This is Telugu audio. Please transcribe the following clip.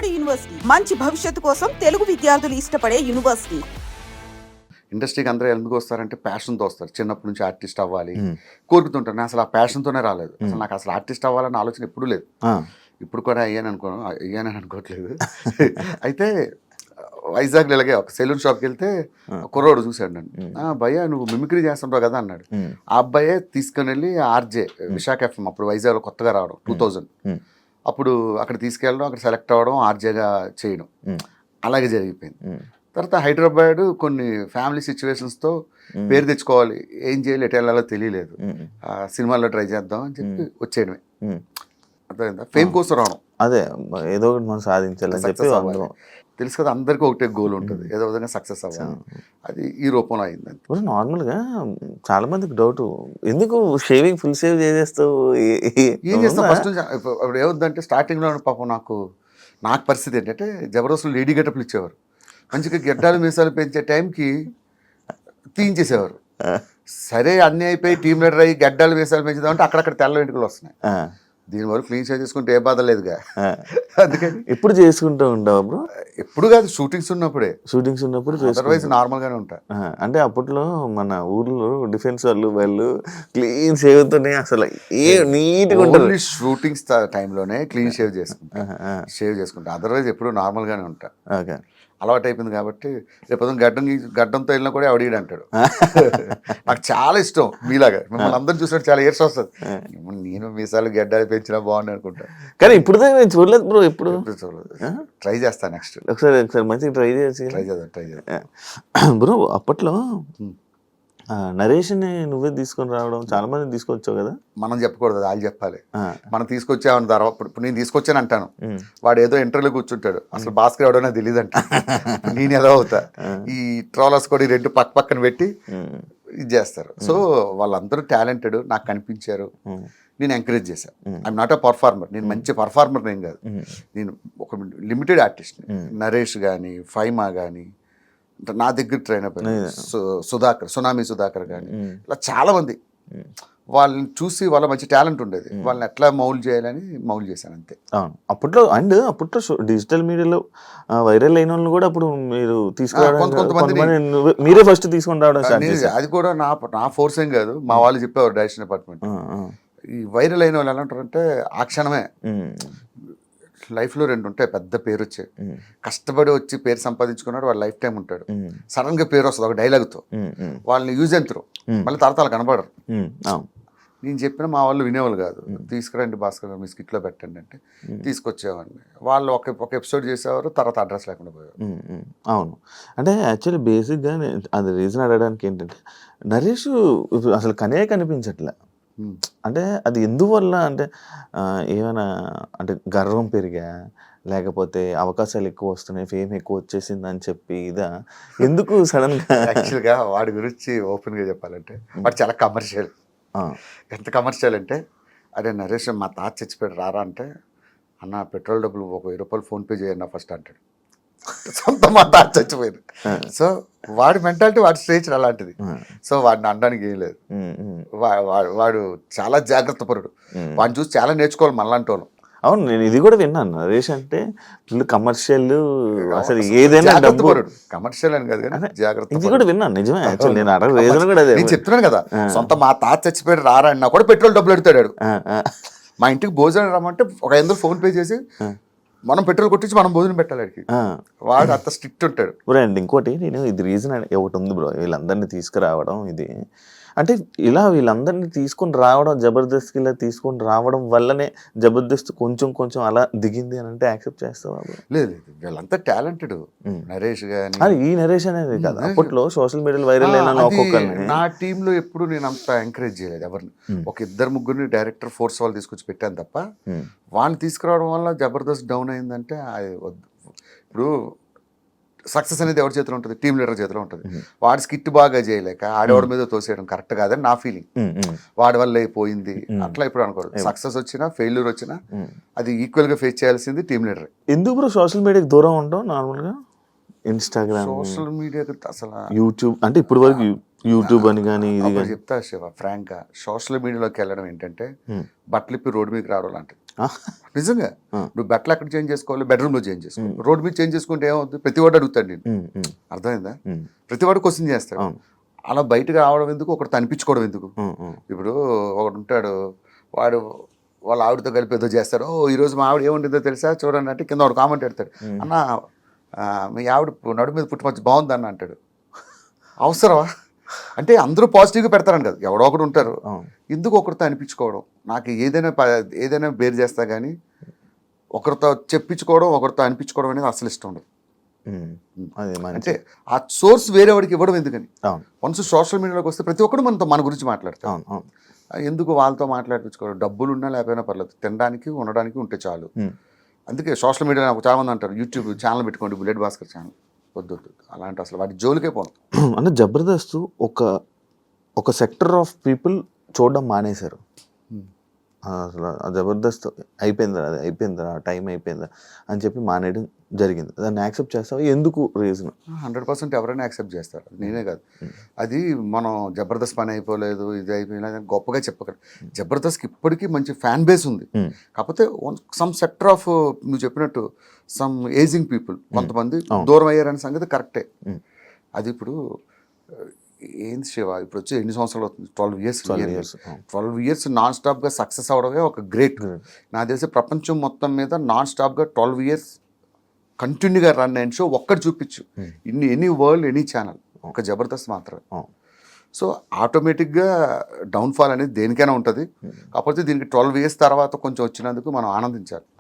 నాడు యూనివర్సిటీ మంచి భవిష్యత్తు కోసం తెలుగు విద్యార్థులు ఇష్టపడే యూనివర్సిటీ. ఇండస్ట్రీకి అందరూ ఎందుకు వస్తారంటే ప్యాషన్తో వస్తారు. చిన్నప్పటి నుంచి ఆర్టిస్ట్ అవ్వాలి కోరుకుతుంటాను. నేను అసలు ఆ ప్యాషన్తోనే రాలేదు. అసలు నాకు అసలు ఆర్టిస్ట్ అవ్వాలన్న ఆలోచన ఎప్పుడూ లేదు. ఇప్పుడు కూడా అయ్యానని అనుకోవట్లేదు. అయితే వైజాగ్లో ఇలాగే ఒక సెలూన్ షాప్కి వెళ్తే కుర్రోడు చూశాడు నన్ను. భయ్యా నువ్వు మిమిక్రీ చేస్తుంటావు కదా అన్నాడు. ఆ అబ్బాయే తీసుకుని వెళ్ళి ఆర్జే విశాఖ ఎఫ్ఎం అప్పుడు వైజాగ్లో కొత్తగా రావడం 2000 అప్పుడు అక్కడ తీసుకెళ్ళడం, అక్కడ సెలెక్ట్ అవ్వడం, ఆర్జేగా చేయడం అలాగే జరిగిపోయింది. తర్వాత హైదరాబాద్ కొన్ని ఫ్యామిలీ సిచ్యువేషన్స్తో పేరు తెచ్చుకోవాలి, ఏం చేయాలి, ఎటు వెళ్ళాలో తెలియలేదు. సినిమాల్లో ట్రై చేద్దాం అని చెప్పి వచ్చేయడమే. అర్థమైందా? ఫేమ్ కోసం రావడం, అదే ఏదో ఒకటి మనం సాధించాలని చెప్పి తెలుసు కదా, అందరికీ ఒకటే గోల్ ఉంటుంది, ఏదో విధంగా సక్సెస్ అవ్వాలి. అది ఈ రూపంలో అయింది. ఇప్పుడు నార్మల్గా చాలా మందికి డౌట్, ఎందుకు షేవింగ్ ఫుల్ షేవ్ చేసేస్తావు, ఏం చేస్తాం? ఫస్ట్ అప్పుడు ఏమవుతుందంటే స్టార్టింగ్లో పాపం నాకు పరిస్థితి ఏంటంటే జబర్దస్త్లో లేడీ గెటప్లు ఇచ్చేవారు. మంచిగా గెడ్డాలు మీసాలు పెంచే టైంకి తీయించేసేవారు. సరే అన్నీ అయిపోయి టీమ్ లీడర్ అయ్యి గడ్డాలు మీసాలు పెంచుదామంటే అక్కడక్కడ తెల్ల వెంట్రుకలు వస్తున్నాయి. దీనివరకు క్లీన్ షేవ్ చేసుకుంటే ఏ బాధ లేదుగా. అందుకని ఎప్పుడు చేసుకుంటూ ఉంటావు బ్రో? ఎప్పుడు కాదు, షూటింగ్స్ ఉన్నప్పుడు అదర్వైజ్ నార్మల్గానే ఉంటా. అంటే అప్పట్లో మన ఊర్లో డిఫెన్స్ వాళ్ళు క్లీన్ షేవ్తోనే అసలు నీట్గా ఉంటుంది. షూటింగ్స్ టైంలోనే క్లీన్ షేవ్ చేసుకుంటా. అదర్వైజ్ ఎప్పుడు నార్మల్గానే ఉంటా. అలవాటు అయిపోయింది కాబట్టి రేపు గడ్డంతో వెళ్ళినా కూడా అడిగాడు అంటాడు. నాకు చాలా ఇష్టం మీలాగా, మిమ్మల్ని అందరూ చూసినట్టు చాలా ఏర్స్ వస్తుంది. నేను మీసాలు గడ్డాలు పెంచినా బాగుంది అనుకుంటా. కానీ ఇప్పుడు నేను చూడలేదు బ్రో, ఎప్పుడు చూడలేదు. ట్రై చేస్తాను నెక్స్ట్. ఒకసారి మంచిగా ట్రై చేద్దాం బ్రో. అప్పట్లో నరేష్ని నువ్వే తీసుకొని రావడం, చాలా మంది తీసుకొచ్చావు కదా. మనం చెప్పకూడదు, వాళ్ళు చెప్పాలి. మనం తీసుకొచ్చామని తర్వాత ఇప్పుడు నేను తీసుకొచ్చాను అంటాను, వాడు ఏదో ఇంటర్వ్యూలో కూర్చుంటాడు, అసలు భాస్కర్ ఎవడో తెలియదు అంట. నేను ఎలా అవుతా? ఈ ట్రోలర్స్ కూడా రెండు పక్కన పెట్టి ఇది చేస్తారు. సో వాళ్ళందరూ టాలెంటెడ్ నాకు కనిపించారు, నేను ఎంకరేజ్ చేశాను. ఐఎమ్ నాట్ అ పర్ఫార్మర్, నేను మంచి పర్ఫార్మర్ నేను కాదు, నేను ఒక లిమిటెడ్ ఆర్టిస్ట్. నరేష్ కానీ ఫైమా కానీ నా దగ్గర ట్రైన్ అయిపోయింది, సునామీ సుధాకర్ కానీ ఇలా చాలా మంది. వాళ్ళని చూసి వాళ్ళ మంచి టాలెంట్ ఉండేది, వాళ్ళని ఎట్లా మౌల్డ్ చేయాలని మౌల్డ్ చేశాను అంతే. అప్పట్లో డిజిటల్ మీడియాలో వైరల్ అయిన వాళ్ళు కూడా అప్పుడు మీరు తీసుకురావడం, మీరే ఫస్ట్ తీసుకొని రావడం. అది కూడా నా ఫోర్స్ ఏం కాదు, మా వాళ్ళు చెప్పేవారు డైరెక్షన్ డిపార్ట్మెంట్. ఈ వైరల్ అయిన వాళ్ళు ఎలా ఉంటారంటే ఆ క్షణమే లైఫ్లో రెండు ఉంటాయి, పెద్ద పేరు వచ్చాయి, కష్టపడి వచ్చి పేరు సంపాదించుకున్నాడు, వాడు లైఫ్ టైం ఉంటాడు. సడన్ గా పేరు వస్తుంది ఒక డైలాగ్తో, వాళ్ళని యూజ్ ఎంతరు మళ్ళీ తరతాలు కనబడరు. నేను చెప్పిన మా వాళ్ళు వినేవాళ్ళు కాదు. తీసుకురండి భాస్కర్ మీ స్కిట్లో పెట్టండి అంటే తీసుకొచ్చేవాడిని. వాళ్ళు ఒక ఎపిసోడ్ చేసేవారు, తర్వాత అడ్రస్ లేకుండా పోయేవారు. అవును, అంటే యాక్చువల్లీ బేసిక్గా అది రీజన్ అడగడానికి ఏంటంటే, నరేష్ అసలు కనిపించట్లే. అంటే అది ఎందువల్ల అంటే ఏమైనా అంటే గర్వం పెరిగా, లేకపోతే అవకాశాలు ఎక్కువ వస్తున్నాయి, ఫేమ్ ఎక్కువ వచ్చేసింది అని చెప్పి ఇదా, ఎందుకు సడన్ గా? యాక్చువల్గా వాడి గురించి ఓపెన్ గా చెప్పాలంటే వాడు చాలా కమర్షియల్. ఎంత కమర్షియల్ అంటే, అరే నరేష్ మా తాత చచ్చిపోయాడు రారా అంటే, అన్న పెట్రోల్ డబ్బులు ఒక 1000 రూపాయలు ఫోన్పే చేయన్న ఫస్ట్ అంటాడు. సొంత మా తాత చచ్చిపోయాడు. సో వాడి మెంటాలిటీ, వాడి స్టేజ్ అలాంటిది. సో వాడిని అనడానికి ఏం లేదు. వాడు చాలా జాగ్రత్త పరుడు, వాడిని చూసి చాలా నేర్చుకోవాలి మనలాంటి వాళ్ళు. అవును, నేను ఇది కూడా విన్నాను, నరేష్ అంటే కమర్షియల్, అసలు ఏదైనా కమర్షియల్ అని కాదు కానీ జాగ్రత్త, ఇది కూడా విన్నాను. నిజమే, నేను చెప్తున్నాను కదా, సొంత మా తాత చచ్చిపోయాడు రారా అన్నా కూడా పెట్రోల్ డబ్బులు ఎడతాడు. మా ఇంటికి భోజనం రమ్మంటే ఒక 500 ఫోన్ పే చేసి మనం పెట్రోల్ కొట్టించి మనం భోజనం పెట్టాలి. వాడు అంత స్ట్రిక్ట్ ఉంటాడు. అండ్ ఇంకోటి, నేను ఇది రీజన్ ఒకటి ఉంది బ్రో, వీళ్ళందరినీ తీసుకురావడం ఇది అంటే, ఇలా వీళ్ళందరినీ తీసుకొని రావడం, జబర్దస్త్కి ఇలా తీసుకొని రావడం వల్లనే జబర్దస్త్ కొంచెం అలా దిగింది అని అంటే యాక్సెప్ట్ చేస్తావా? లేదు, వీళ్ళంతా టాలెంటెడ్. నరేష్ గానీ, ఈ నరేష్ అనేది కదా అప్పట్లో సోషల్ మీడియాలో వైరల్ అయిన ఒక్కొక్కరిని. నా టీంలో ఎప్పుడు నేను అంత ఎంకరేజ్ చేయలేదు ఎవరిని. ఒక 2-3 డైరెక్టర్ ఫోర్స్ వాళ్ళు తీసుకొచ్చి పెట్టాను తప్ప, వాళ్ళని తీసుకురావడం వల్ల జబర్దస్త్ డౌన్ అయిందంటే ఇప్పుడు సక్సెస్ అనేది ఎవరి చేతిలో ఉంటుంది? టీమ్ లీడర్ చేతిలో ఉంటుంది. వాడి స్కిట్ బాగా చేయలేక ఆడవాడి మీద తోసేయడం కరెక్ట్ కాదని నా ఫీలింగ్. వాడి వల్ల అయిపోయింది అట్లా ఇప్పుడు అనుకోరు. సక్సెస్ వచ్చినా ఫెయిల్యూర్ వచ్చినా అది ఈక్వల్ గా ఫేస్ చేయాల్సింది టీమ్ లీడర్. ఎందుకు బ్రో సోషల్ మీడియాకి దూరం ఉంటాం? నార్మల్ గా ఇన్స్టాగ్రామ్, సోషల్ మీడియాకి అసలు యూట్యూబ్ అంటే ఇప్పుడు వరకు యూట్యూబ్ అని కానీ ఇది చెప్తా శివ ఫ్రాంక్ గా, సోషల్ మీడియాలోకి వెళ్ళడం ఏంటంటే బట్టలిప్పి రోడ్డు మీదకి రావడం లాంటిది. నిజంగా నువ్వు బట్టలు ఎక్కడ చేంజ్ చేసుకోవాలి, బెడ్రూమ్లో చేంజ్ చేసుకోవాలి. రోడ్ మీద చేంజ్ చేసుకుంటే ఏమవుతుంది, ప్రతి వాడు అడుగుతాడు నేను. అర్థమైందా? ప్రతి వాడు క్వశ్చన్ చేస్తాడు. అలా బయటకు రావడం ఎందుకు, ఒకటి అనిపించుకోవడం ఎందుకు? ఇప్పుడు ఒకడు ఉంటాడు, వాడు వాళ్ళ ఆవిడతో కలిపి ఏదో చేస్తాడు. ఈరోజు మా ఆవిడ ఏముంటుందో తెలుసా చూడండి అంటే కింద వాడు కామెంట్ పెడతాడు, అన్న మీ ఆవిడ నడుము మీద పుట్టుమచ్చి బాగుందన్న అంటాడు. అవసరమా? అంటే అందరూ పాజిటివ్గా పెడతారని కదా, ఎవడో ఒకడు ఉంటారు. ఎందుకు ఒకరితో అనిపించుకోవడం? నాకు ఏదైనా బేర్ చేస్తా కానీ ఒకరితో చెప్పించుకోవడం, ఒకరితో అనిపించుకోవడం అనేది అసలు ఇష్టం ఉండదు. అంటే ఆ సోర్స్ వేరే వాడికి ఇవ్వడం ఎందుకని. వన్స్ సోషల్ మీడియాలోకి వస్తే ప్రతి ఒక్కరు మన గురించి మాట్లాడతారు. ఎందుకు వాళ్ళతో మాట్లాడించుకోవడం? డబ్బులు ఉన్నా లేకపోయినా పర్లేదు, తినడానికి ఉండడానికి ఉంటే చాలు. అందుకే సోషల్ మీడియా చాలా మంది అంటారు, యూట్యూబ్ ఛానల్ పెట్టుకోండి, బుల్లెట్ భాస్కర్ ఛానల్. వద్దు అలాంటి అసలు వాటి జోలికే పోను. అంటే జబర్దస్త్ ఒక సెక్టర్ ఆఫ్ పీపుల్ చూడడం మానేశారు. అసలు ఆ జబర్దస్త్ అయిపోయిందా టైం అయిపోయిందా అని చెప్పి మానేయడం జరిగింది. దాన్ని యాక్సెప్ట్ చేస్తావా? ఎందుకు రీజన్? 100% ఎవరైనా యాక్సెప్ట్ చేస్తారు, నేనే కాదు. అది మనం జబర్దస్త్ పని అయిపోలేదు, ఇది అయిపోయినా గొప్పగా చెప్పగలం. జబర్దస్త్కి ఇప్పటికీ మంచి ఫ్యాన్ బేస్ ఉంది. కాకపోతే సమ్ సెక్టర్ ఆఫ్, నువ్వు చెప్పినట్టు సమ్ ఏజింగ్ పీపుల్ కొంతమంది దూరం అయ్యారనే సంగతి కరెక్టే. అది ఇప్పుడు ఏంది శివ, ఇప్పుడు వచ్చి ఎన్ని సంవత్సరాలు అవుతుంది? 12 years. 12 years నాన్ స్టాప్గా సక్సెస్ అవడమే ఒక గ్రేట్. నాకు తెలిసి ప్రపంచం మొత్తం మీద నాన్ స్టాప్గా 12 years కంటిన్యూగా రన్ అయిన షో ఒక్కటి చూపించు, ఎనీ వరల్డ్ ఎనీ ఛానల్, ఒక జబర్దస్త్ మాత్రమే. సో ఆటోమేటిక్గా డౌన్ఫాల్ అనేది దేనికైనా ఉంటుంది. కాకపోతే దీనికి 12 years తర్వాత కొంచెం వచ్చినందుకు మనం ఆనందించాలి.